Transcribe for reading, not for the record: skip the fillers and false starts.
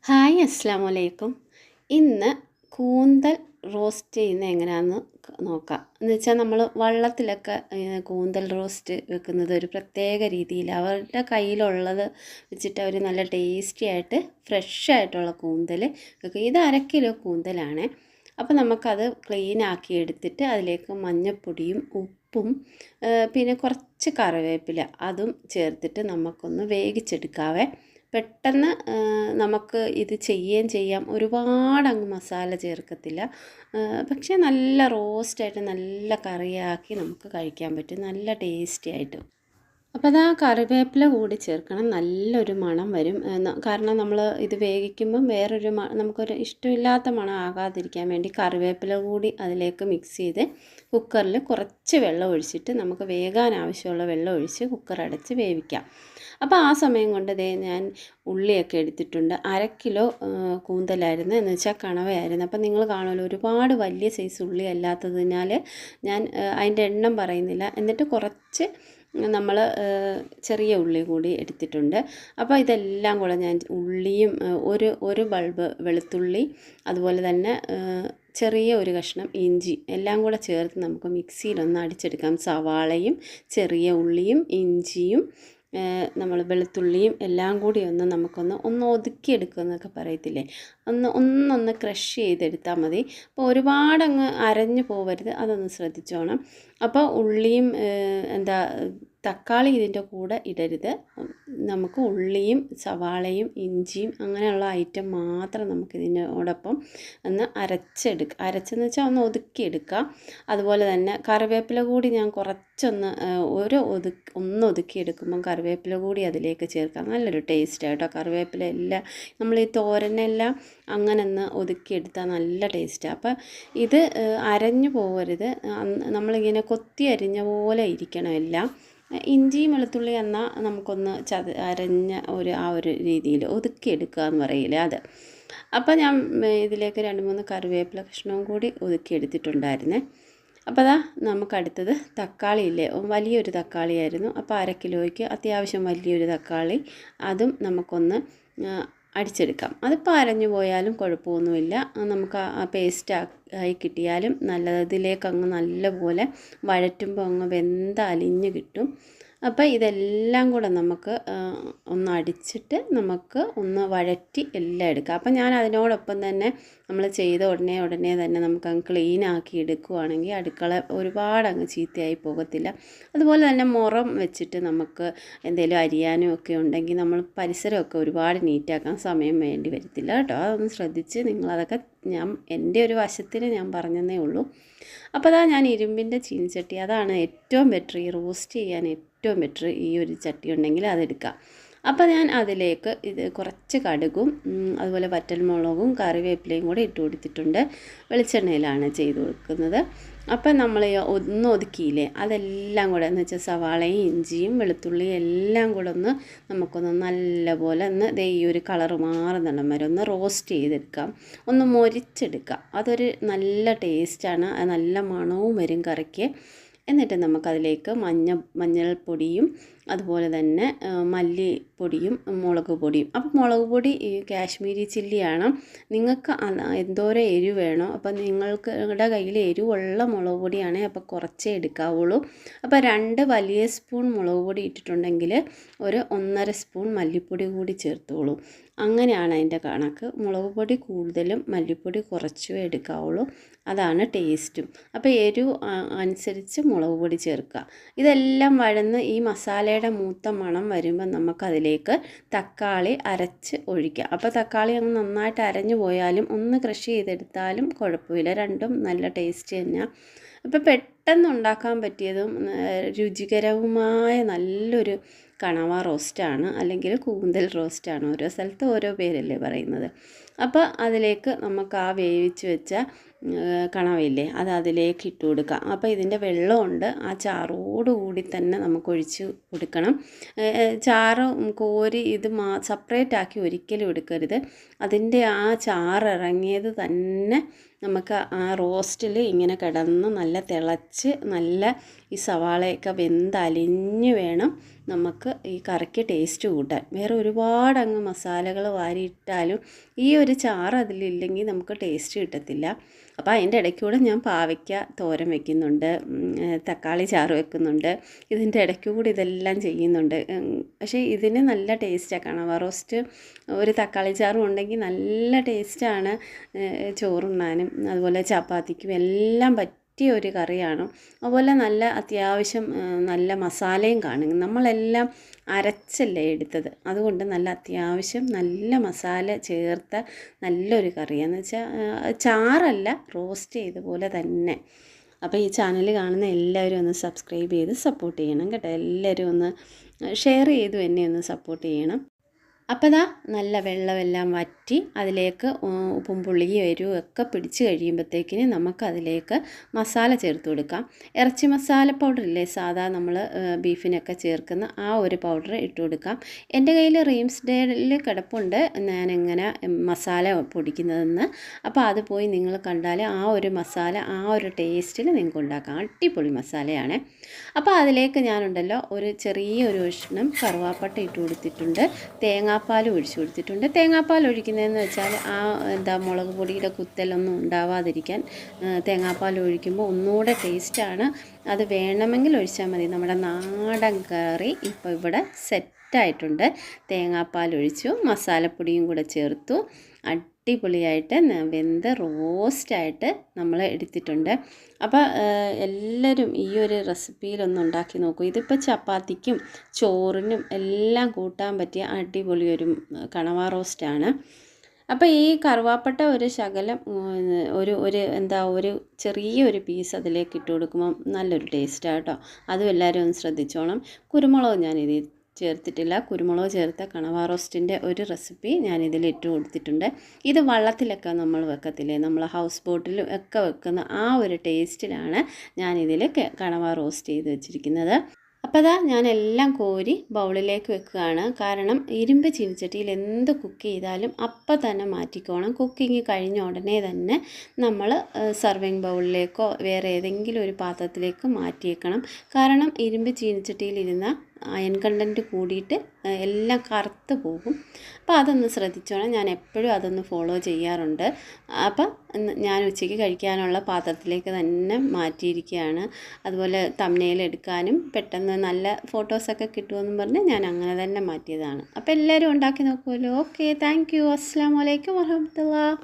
Hi അസ്സലാമു അലൈക്കും. ഇന്ന് കൂന്തൽ റോസ്റ്റ് ചെയ്യുന്നത് എങ്ങനെയാണെന്ന് നോക്കാം. എന്ന് വെച്ചാൽ നമ്മൾ വള്ളത്തിലൊക്കെ കൂന്തൽ റോസ്റ്റ് വെക്കുന്നത് ഒരു പ്രത്യേക രീതിയിൽ അവരുടെ കയ്യിലുള്ളത് വെച്ചിട്ട് അവർ നല്ല ടേസ്റ്റി ആയിട്ട് ഫ്രഷ് ആയിട്ടുള്ള കൂന്തൽ വെക്കും. ഇത് 1/2 കിലോ കൂന്തലാണ്. അപ്പോൾ നമുക്കത് ക്ലീൻ ആക്കി എടുത്തിട്ട് അതിലേക്ക് മഞ്ഞൾപ്പൊടിയും ഉപ്പും പിന്നെ കുറച്ച് കറിവേപ്പില അതും ചേർത്തിട്ട് നമുക്കൊന്ന് വേവിച്ചെടുക്കാവേ. പെട്ടെന്ന് നമുക്ക് ഇത് ചെയ്യുകയും ചെയ്യാം. ഒരുപാടങ്ങ് മസാല ചേർക്കത്തില്ല. പക്ഷേ നല്ല റോസ്റ്റായിട്ട് നല്ല കറിയാക്കി നമുക്ക് കഴിക്കാൻ പറ്റും, നല്ല ടേസ്റ്റി ആയിട്ട്. അപ്പോൾ അത് ആ കറിവേപ്പില കൂടി ചേർക്കണം. നല്ലൊരു മണം വരും. കാരണം നമ്മൾ ഇത് വേവിക്കുമ്പം വേറൊരു നമുക്കൊരു ഇഷ്ടമില്ലാത്ത മണം ആകാതിരിക്കാൻ വേണ്ടി കറിവേപ്പില കൂടി അതിലേക്ക് മിക്സ് ചെയ്ത് കുക്കറിൽ കുറച്ച് വെള്ളം ഒഴിച്ചിട്ട് നമുക്ക് വേകാൻ ആവശ്യമുള്ള വെള്ളം ഒഴിച്ച് കുക്കർ അടച്ച് വേവിക്കാം. അപ്പോൾ ആ സമയം കൊണ്ട് ഞാൻ ഉള്ളിയൊക്കെ എടുത്തിട്ടുണ്ട്. 1/2 കിലോ കൂന്തലായിരുന്നു, എന്ന് വെച്ചാൽ കണവയായിരുന്നു. അപ്പോൾ നിങ്ങൾ കാണുമല്ലോ, ഒരുപാട് വലിയ സൈസ് ഉള്ളി അല്ലാത്തതിനാൽ ഞാൻ അതിൻ്റെ എണ്ണം പറയുന്നില്ല. എന്നിട്ട് കുറച്ച് നമ്മൾ ചെറിയ ഉള്ളി കൂടി എടുത്തിട്ടുണ്ട്. അപ്പോൾ ഇതെല്ലാം കൂടെ ഞാൻ ഉള്ളിയും ഒരു ബൾബ് വെളുത്തുള്ളി, അതുപോലെ തന്നെ ചെറിയ ഒരു കഷ്ണം ഇഞ്ചി എല്ലാം കൂടെ ചേർത്ത് നമുക്ക് മിക്സിയിലൊന്ന് അടിച്ചെടുക്കാം. സവാളയും ചെറിയ ഉള്ളിയും ഇഞ്ചിയും നമ്മൾ വെളുത്തുള്ളിയും എല്ലാം കൂടി നമുക്കൊന്ന് ഒതുക്കിയെടുക്കുക എന്നൊക്കെ പറയത്തില്ലേ, ഒന്നൊന്ന് ക്രഷ് ചെയ്തെടുത്താൽ മതി. അപ്പോൾ ഒരുപാടങ്ങ് അരഞ്ഞു പോവരുത്, അതൊന്ന് ശ്രദ്ധിച്ചോണം. അപ്പോൾ ഉള്ളിയും തക്കാളി ഇതിൻ്റെ കൂടെ ഇടരുത്. നമുക്ക് ഉള്ളിയും സവാളയും ഇഞ്ചിയും അങ്ങനെയുള്ള ഐറ്റം മാത്രം നമുക്കിതിനോടൊപ്പം ഒന്ന് അരച്ചെന്ന് വെച്ചാൽ ഒന്ന് ഒതുക്കിയെടുക്കുക. അതുപോലെ തന്നെ കറിവേപ്പില കൂടി ഞാൻ കുറച്ചൊന്ന് ഒന്ന് ഒതുക്കിയെടുക്കുമ്പം കറിവേപ്പില കൂടി അതിലേക്ക് ചേർക്കാം. നല്ലൊരു ടേസ്റ്റ് കേട്ടോ. കറിവേപ്പില എല്ലാം നമ്മൾ ഈ തോരനെല്ലാം അങ്ങനെ ഒന്ന് ഒതുക്കിയെടുത്താൽ നല്ല ടേസ്റ്റാണ്. അപ്പം ഇത് അരഞ്ഞു പോകരുത്, നമ്മളിങ്ങനെ കൊത്തി അരിഞ്ഞ പോലെ ഇരിക്കണം എല്ലാം. ഇഞ്ചിയും വെളുത്തുള്ളി എന്നാൽ നമുക്കൊന്ന് അരഞ്ഞ ആ ഒരു രീതിയിൽ ഒതുക്കിയെടുക്കുക എന്ന് പറയില്ലേ, അത്. അപ്പോൾ ഞാൻ ഇതിലേക്ക് 2-3 കറിവേപ്പില കഷ്ണവും കൂടി ഒതുക്കിയെടുത്തിട്ടുണ്ടായിരുന്നേ. അപ്പോൾ അതാ നമുക്കടുത്തത് തക്കാളി ഇല്ലേ, വലിയൊരു തക്കാളിയായിരുന്നു. അപ്പോൾ 1/2 കിലോയ്ക്ക് അത്യാവശ്യം വലിയൊരു തക്കാളി, അതും നമുക്കൊന്ന് അടിച്ചെടുക്കാം. അതിപ്പോൾ അരഞ്ഞു പോയാലും കുഴപ്പമൊന്നുമില്ല, നമുക്ക് ആ പേസ്റ്റ് ആയി കിട്ടിയാലും നല്ലത്. ഇതിലേക്ക് അങ്ങ് നല്ലപോലെ വഴറ്റുമ്പോൾ അങ്ങ് അലിഞ്ഞ് കിട്ടും. അപ്പോൾ ഇതെല്ലാം കൂടെ നമുക്ക് ഒന്ന് അടിച്ചിട്ട് നമുക്ക് ഒന്ന് വഴറ്റി എല്ലാം എടുക്കാം. അപ്പം ഞാൻ അതിനോടൊപ്പം തന്നെ നമ്മൾ ചെയ്ത ഉടനെ തന്നെ നമുക്ക് അങ്ങ് ക്ലീൻ ആക്കി എടുക്കുകയാണെങ്കിൽ അടുക്കള ഒരുപാടങ്ങ് ചീത്തയായി പോകത്തില്ല. അതുപോലെ തന്നെ മുറം വെച്ചിട്ട് നമുക്ക് എന്തെങ്കിലും അരിയാനും ഒക്കെ ഉണ്ടെങ്കിൽ നമ്മൾ പരിസരമൊക്കെ ഒരുപാട് നീറ്റാക്കാൻ സമയം വേണ്ടി വരത്തില്ല കേട്ടോ. അതൊന്ന് ശ്രദ്ധിച്ച് നിങ്ങളതൊക്കെ, എൻ്റെ ഒരു വശത്തിന് ഞാൻ പറഞ്ഞതേ ഉള്ളൂ. അപ്പോൾ അതാ ഞാൻ ഇരുമ്പിൻ്റെ ചീനിച്ചട്ടി, അതാണ് ഏറ്റവും ബെറ്റർ. ഈ റോസ്റ്റ് ചെയ്യാൻ ഏറ്റവും ബെറ്റർ ഈ ഒരു ചട്ടി ഉണ്ടെങ്കിൽ അതെടുക്കാം. അപ്പോൾ ഞാൻ അതിലേക്ക് കുറച്ച് കടുകും അതുപോലെ വറ്റൽമുളകും കറിവേപ്പിലയും കൂടെ ഇട്ട് കൊടുത്തിട്ടുണ്ട്. വെളിച്ചെണ്ണയിലാണ് ചെയ്ത് കൊടുക്കുന്നത്. അപ്പം നമ്മൾ ഒന്ന് ഒതുക്കിയില്ലേ, അതെല്ലാം കൂടെ എന്ന് വെച്ചാൽ സവാളയും ഇഞ്ചിയും വെളുത്തുള്ളിയും എല്ലാം കൂടെ നമുക്കൊന്ന് നല്ലപോലെ ഈ ഒരു കളറ് മാറുന്നിടം വരെ ഒന്ന് റോസ്റ്റ് ചെയ്തെടുക്കാം, ഒന്ന് മൊരിച്ചെടുക്കാം. അതൊരു നല്ല ടേസ്റ്റാണ്, നല്ല മണവും വരും കറിക്ക്. എന്നിട്ട് നമുക്കതിലേക്ക് മഞ്ഞൾപ്പൊടിയും അതുപോലെ തന്നെ മല്ലിപ്പൊടിയും മുളക് പൊടിയും. അപ്പോൾ മുളക് പൊടി കാശ്മീരി ചില്ലിയാണ്. നിങ്ങൾക്ക് എന്തോരം എരിവ് വേണോ, അപ്പോൾ നിങ്ങളുടെ കയ്യിൽ എരിവുള്ള മുളക് പൊടിയാണെങ്കിൽ അപ്പോൾ കുറച്ചേ എടുക്കാവുള്ളൂ. അപ്പോൾ 2 വലിയ സ്പൂൺ മുളക് പൊടി ഇട്ടിട്ടുണ്ടെങ്കിൽ ഒരു 1.5 സ്പൂൺ മല്ലിപ്പൊടി കൂടി ചേർത്തോളൂ. അങ്ങനെയാണ് അതിൻ്റെ കണക്ക്. മുളക് പൊടി കൂടുതലും മല്ലിപ്പൊടി കുറച്ചും എടുക്കാവുള്ളൂ, അതാണ് ടേസ്റ്റും. അപ്പോൾ എരിവ് അനുസരിച്ച് മുളക് പൊടി ചേർക്കുക. ഇതെല്ലാം വഴന്ന് ഈ മസാലയുടെ മൂത്ത മണം വരുമ്പോൾ നമുക്കതിലേക്ക് തക്കാളി അരച്ച് ഒഴിക്കാം. അപ്പോൾ തക്കാളി അങ്ങ് നന്നായിട്ട് അരഞ്ഞു പോയാലും ഒന്ന് ക്രഷ് ചെയ്തെടുത്താലും കുഴപ്പമില്ല, രണ്ടും നല്ല ടേസ്റ്റ് തന്നെയാണ്. അപ്പോൾ പെട്ടെന്ന് ഉണ്ടാക്കാൻ പറ്റിയതും രുചികരവുമായ നല്ലൊരു കണവ റോസ്റ്റാണ്, അല്ലെങ്കിൽ കൂന്തൽ റോസ്റ്റാണ്. ഓരോ സ്ഥലത്ത് ഓരോ പേരല്ലേ പറയുന്നത്. അപ്പോൾ അതിലേക്ക് നമുക്ക് ആ വേവിച്ച് വെച്ച കണവയില്ലേ അത് അതിലേക്ക് ഇട്ട് കൊടുക്കുക. അപ്പോൾ ഇതിൻ്റെ വെള്ളമുണ്ട്, ആ ചാറോടുകൂടി തന്നെ നമുക്ക് ഒഴിച്ച് കൊടുക്കണം. ചാറ് കോരി ഇത് സെപ്പറേറ്റ് ആക്കി ഒരിക്കലും എടുക്കരുത്. അതിൻ്റെ ആ ചാറിറങ്ങിയത് തന്നെ നമുക്ക് ആ റോസ്റ്റിൽ ഇങ്ങനെ കിടന്ന് നല്ല തിളച്ച് നല്ല ഈ സവാളയൊക്കെ വെന്തലിഞ്ഞ് വേണം നമുക്ക് ഈ കറിക്ക് ടേസ്റ്റ് കൂട്ടാൻ. വേറെ ഒരുപാട് അങ്ങ് മസാലകൾ വാരിയിട്ടാലും ഈ ഒരു ചാറ് അതിലില്ലെങ്കിൽ നമുക്ക് ടേസ്റ്റ് കിട്ടത്തില്ല. അപ്പോൾ അതിൻ്റെ ഇടയ്ക്കൂടെ ഞാൻ പാവയ്ക്ക തോരൻ വയ്ക്കുന്നുണ്ട്, തക്കാളി ചാറ് വെക്കുന്നുണ്ട്, ഇതിൻ്റെ ഇടയ്ക്കൂടെ ഇതെല്ലാം ചെയ്യുന്നുണ്ട്. പക്ഷേ ഇതിന് നല്ല ടേസ്റ്റാണ്. കണവ റോസ്റ്റ് ഒരു തക്കാളി ചാറും ഉണ്ടെങ്കിൽ നല്ല ടേസ്റ്റാണ് ചോറുണ്ണാനും അതുപോലെ ചപ്പാത്തിക്കും എല്ലാം പറ്റിയ ഒരു കറിയാണ്. അതുപോലെ നല്ല അത്യാവശ്യം നല്ല മസാലയും കാണും. നമ്മളെല്ലാം അരച്ചല്ലേ എടുത്തത്, അതുകൊണ്ട് നല്ല അത്യാവശ്യം നല്ല മസാല ചേർത്ത നല്ലൊരു കറിയാണെന്ന് വെച്ചാൽ ചാറല്ല, റോസ്റ്റ് ചെയ്ത പോലെ തന്നെ. അപ്പോൾ ഈ ചാനൽ കാണുന്ന എല്ലാവരും ഒന്ന് സബ്സ്ക്രൈബ് ചെയ്ത് സപ്പോർട്ട് ചെയ്യണം കേട്ടോ. എല്ലാവരും ഒന്ന് ഷെയർ ചെയ്തു എന്നെ ഒന്ന് സപ്പോർട്ട് ചെയ്യണം. അപ്പോൾ ദാ നല്ല വെള്ളമെല്ലാം വറ്റി അതിലേക്ക് ഉപ്പും പുളിയും എരിവും ഒക്കെ പിടിച്ച് കഴിയുമ്പോഴത്തേക്കിന് നമുക്കതിലേക്ക് മസാല ചേർത്ത് കൊടുക്കാം. ഇറച്ചി മസാല പൗഡറില്ലേ സാധാ നമ്മൾ ബീഫിനൊക്കെ ചേർക്കുന്ന ആ ഒരു പൗഡർ ഇട്ട് കൊടുക്കാം. എൻ്റെ കയ്യിൽ റീംസ്ഡേയിൽ കിടപ്പുണ്ട് ഞാനെങ്ങനെ മസാല പൊടിക്കുന്നതെന്ന്. അപ്പോൾ അത് പോയി നിങ്ങൾ കണ്ടാൽ ആ ഒരു മസാല ആ ഒരു ടേസ്റ്റിൽ നിങ്ങൾക്ക് ഉണ്ടാക്കാം. അടിപൊളി മസാലയാണ്. അപ്പോൾ അതിലേക്ക് ഞാനുണ്ടല്ലോ ഒരു ചെറിയൊരു കഷ്ണം കറുവാപ്പട്ട ഇട്ട് കൊടുത്തിട്ടുണ്ട്, തേങ്ങാപ്പാൽ ഒഴിച്ചു കൊടുത്തിട്ടുണ്ട്. തേങ്ങാപ്പാൽ ഒഴിക്കുന്നതെന്ന് വെച്ചാൽ ആ മുളക് പൊടിയുടെ കുത്തലൊന്നും ഉണ്ടാവാതിരിക്കാൻ തേങ്ങാപ്പാൽ ഒഴിക്കുമ്പോൾ ഒന്നുകൂടെ ടേസ്റ്റാണ്. അത് വേണമെങ്കിൽ ഒഴിച്ചാൽ മതി. നമ്മുടെ നാടൻ കറി ഇപ്പോൾ ഇവിടെ സെറ്റായിട്ടുണ്ട്. തേങ്ങാപ്പാൽ ഒഴിച്ചു, മസാലപ്പൊടിയും കൂടെ ചേർത്തു, അടിപൊളിയായിട്ട് വെന്ത് റോസ്റ്റായിട്ട് നമ്മൾ എടുത്തിട്ടുണ്ട്. അപ്പോൾ എല്ലാവരും ഈ ഒരു റെസിപ്പിയിലൊന്ന് ഉണ്ടാക്കി നോക്കൂ. ഇതിപ്പോൾ ചപ്പാത്തിക്കും ചോറിനും എല്ലാം കൂട്ടാൻ പറ്റിയ അടിപൊളി ഒരു കണവ റോസ്റ്റാണ്. അപ്പോൾ ഈ കറുവാപ്പട്ട ഒരു ശകലം ഒരു ചെറിയൊരു പീസ് അതിലേക്ക് ഇട്ട് കൊടുക്കുമ്പോൾ നല്ലൊരു ടേസ്റ്റാണ് കേട്ടോ. അതും എല്ലാവരും ഒന്ന് ശ്രദ്ധിച്ചോണം. കുരുമുളക് ഞാനിതിൽ ചേർത്തിട്ടില്ല. കുരുമുളക് ചേർത്ത കണവ റോസ്റ്റിൻ്റെ ഒരു റെസിപ്പി ഞാനിതിൽ ഇട്ട് കൊടുത്തിട്ടുണ്ട്. ഇത് വള്ളത്തിലൊക്കെ നമ്മൾ വെക്കത്തില്ലേ, നമ്മൾ ഹൗസ് ബോട്ടിലും ഒക്കെ വെക്കുന്ന ആ ഒരു ടേസ്റ്റിലാണ് ഞാനിതിൽ കണവ റോസ്റ്റ് ചെയ്ത് വെച്ചിരിക്കുന്നത്. അപ്പോൾ അതാ ഞാനെല്ലാം കോരി ബൗളിലേക്ക് വെക്കുകയാണ്. കാരണം ഇരുമ്പ് ചീനിച്ചട്ടിയിൽ എന്ത് കുക്ക് ചെയ്താലും അപ്പം തന്നെ മാറ്റിക്കോണം. കുക്കിങ് കഴിഞ്ഞ ഉടനെ തന്നെ നമ്മൾ സർവിങ് ബൗളിലേക്കോ വേറെ ഏതെങ്കിലും ഒരു പാത്രത്തിലേക്ക് മാറ്റിയേക്കണം. കാരണം ഇരുമ്പ് ചീനിച്ചട്ടിയിലിരുന്ന അയൺ കണ്ടൻറ്റ് കൂടിയിട്ട് എല്ലാം കറുത്ത് പോകും. അപ്പോൾ അതൊന്ന് ശ്രദ്ധിച്ചോണം. ഞാൻ എപ്പോഴും അതൊന്ന് ഫോളോ ചെയ്യാറുണ്ട്. അപ്പം ഞാൻ ഉച്ചയ്ക്ക് കഴിക്കാനുള്ള പാത്രത്തിലേക്ക് തന്നെ മാറ്റിയിരിക്കുകയാണ്. അതുപോലെ തംബ്നെയിൽ എടുക്കാനും പെട്ടെന്ന് നല്ല ഫോട്ടോസൊക്കെ കിട്ടുമെന്നും പറഞ്ഞ് ഞാൻ അങ്ങനെ തന്നെ മാറ്റിയതാണ്. അപ്പോൾ എല്ലാവരും ഉണ്ടാക്കി നോക്കുമല്ലോ. Okay, thank you. അസ്സലാമു അലൈക്കും വറഹ്മത്തുള്ളാഹി.